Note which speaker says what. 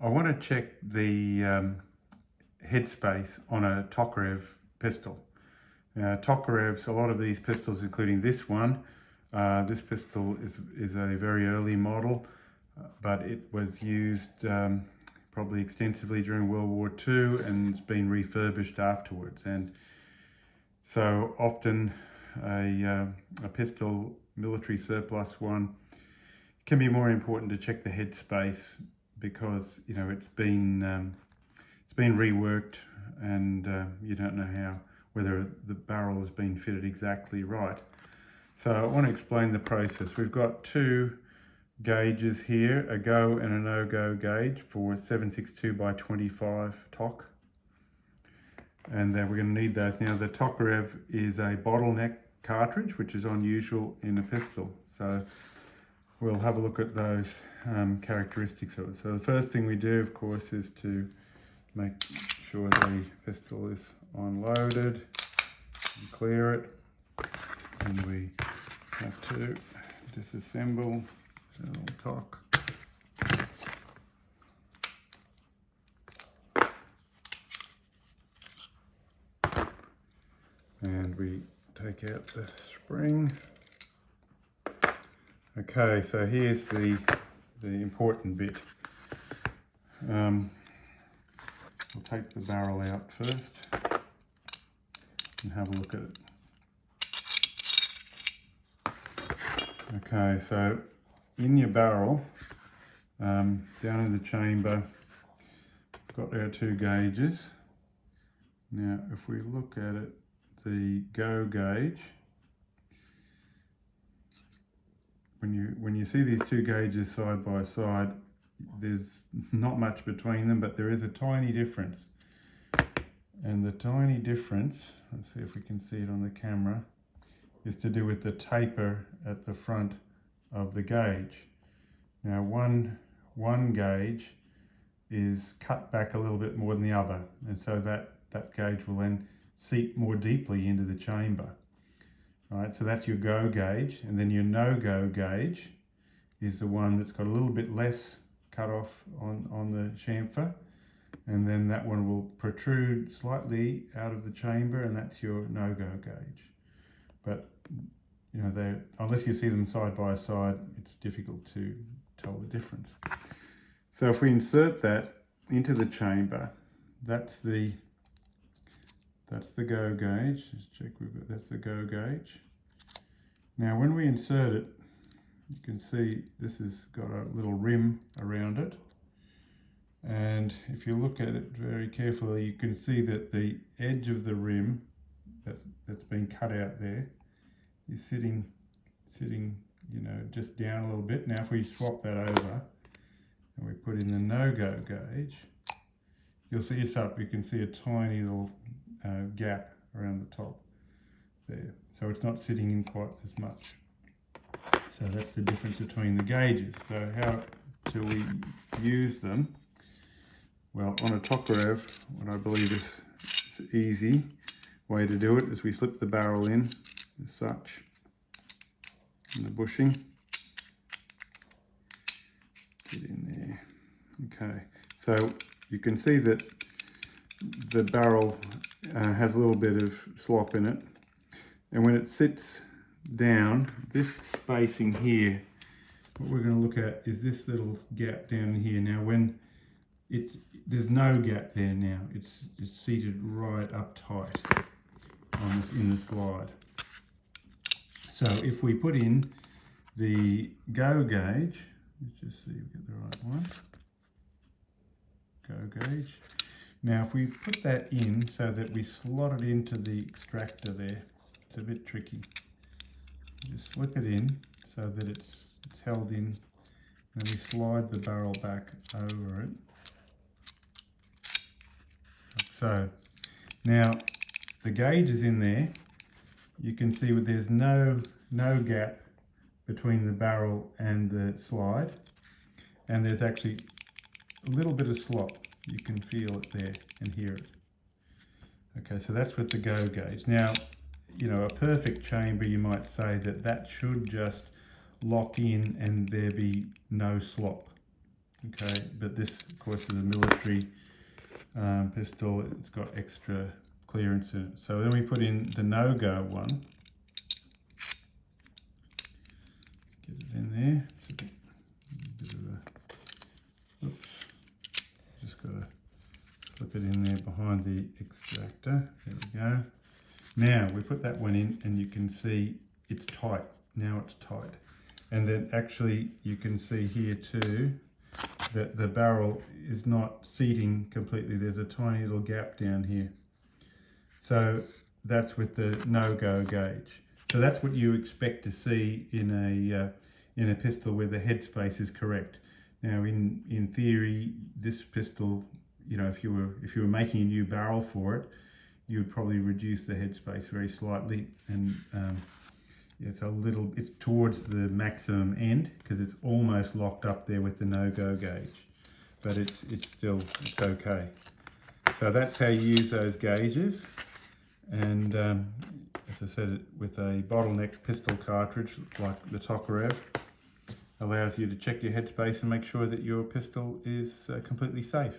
Speaker 1: I want to check the headspace on a Tokarev pistol. Tokarevs, a lot of these pistols, including this one, this pistol is a very early model, but it was used probably extensively during World War II and it's been refurbished afterwards. And so often a pistol, military surplus one, can be more important to check the headspace because it's been reworked and you don't know whether the barrel has been fitted exactly right. So I want to explain the process. We've got two gauges here, a go and a no-go gauge for 7.62 by 25 Tok, and we're going to need those. Now the Tokarev is a bottleneck cartridge, which is unusual in a pistol, so we'll have a look at those characteristics of it. So the first thing we do, of course, is to make sure the pistol is unloaded and clear it, and we have to disassemble the little Tok. And we take out the spring. Okay, so here's the important bit. We'll take the barrel out first and have a look at it. Okay, so in your barrel, down in the chamber, we've got our two gauges. Now, if we look at it, the go gauge, when you see these two gauges side by side, there's not much between them, but there is a tiny difference. And the tiny difference, let's see if we can see it on the camera, is to do with the taper at the front of the gauge. Now one gauge is cut back a little bit more than the other, and so that gauge will then seep more deeply into the chamber. All right, so that's your go gauge, and then your no-go gauge is the one that's got a little bit less cut off on the chamfer, and then that one will protrude slightly out of the chamber, and that's your no-go gauge. But unless you see them side by side, it's difficult to tell the difference. So if we insert that into the chamber, that's the go gauge. Just check that's the go gauge. Now when we insert it, you can see this has got a little rim around it, and if you look at it very carefully, you can see that the edge of the rim that's been cut out there is sitting just down a little bit. Now if we swap that over and we put in the no-go gauge, you'll see it's up. You can see a tiny little gap around the top there, so it's not sitting in quite as much. So that's the difference between the gauges. So how do we use them? Well, on a Tokarev, what I believe is the easy way to do it is we slip the barrel in as such, in the bushing. Get in there. Okay, so you can see that the barrel has a little bit of slop in it, and when it sits down, this spacing here, what we're going to look at is this little gap down here. Now when there's no gap there now, it's seated right up tight in the slide. So if we put in the go gauge, let's just see if we get the right one, go gauge. Now if we put that in so that we slot it into the extractor there, it's a bit tricky. Just slip it in so that it's held in, and we slide the barrel back over it, like so. Now the gauge is in there. You can see there's no gap between the barrel and the slide, and there's actually a little bit of slop. You can feel it there and hear it. Okay, so that's with the go gauge. Now, a perfect chamber, you might say that should just lock in and there be no slop. Okay, but this, of course, is a military pistol. It's got extra clearance in it. So then we put in the no-go one. Get it in there. It's a bit of a, oops. Just got to slip it in there behind the extractor. There we go. Now we put that one in and you can see it's tight. Now it's tight. And then actually you can see here too that the barrel is not seating completely. There's a tiny little gap down here. So that's with the no-go gauge. So that's what you expect to see in a pistol where the headspace is correct. Now in theory, this pistol, you know, if you were making a new barrel for it, you would probably reduce the headspace very slightly, and it's towards the maximum end because it's almost locked up there with the no-go gauge, but it's okay. So that's how you use those gauges, and as I said, with a bottleneck pistol cartridge like the Tokarev, allows you to check your headspace and make sure that your pistol is completely safe.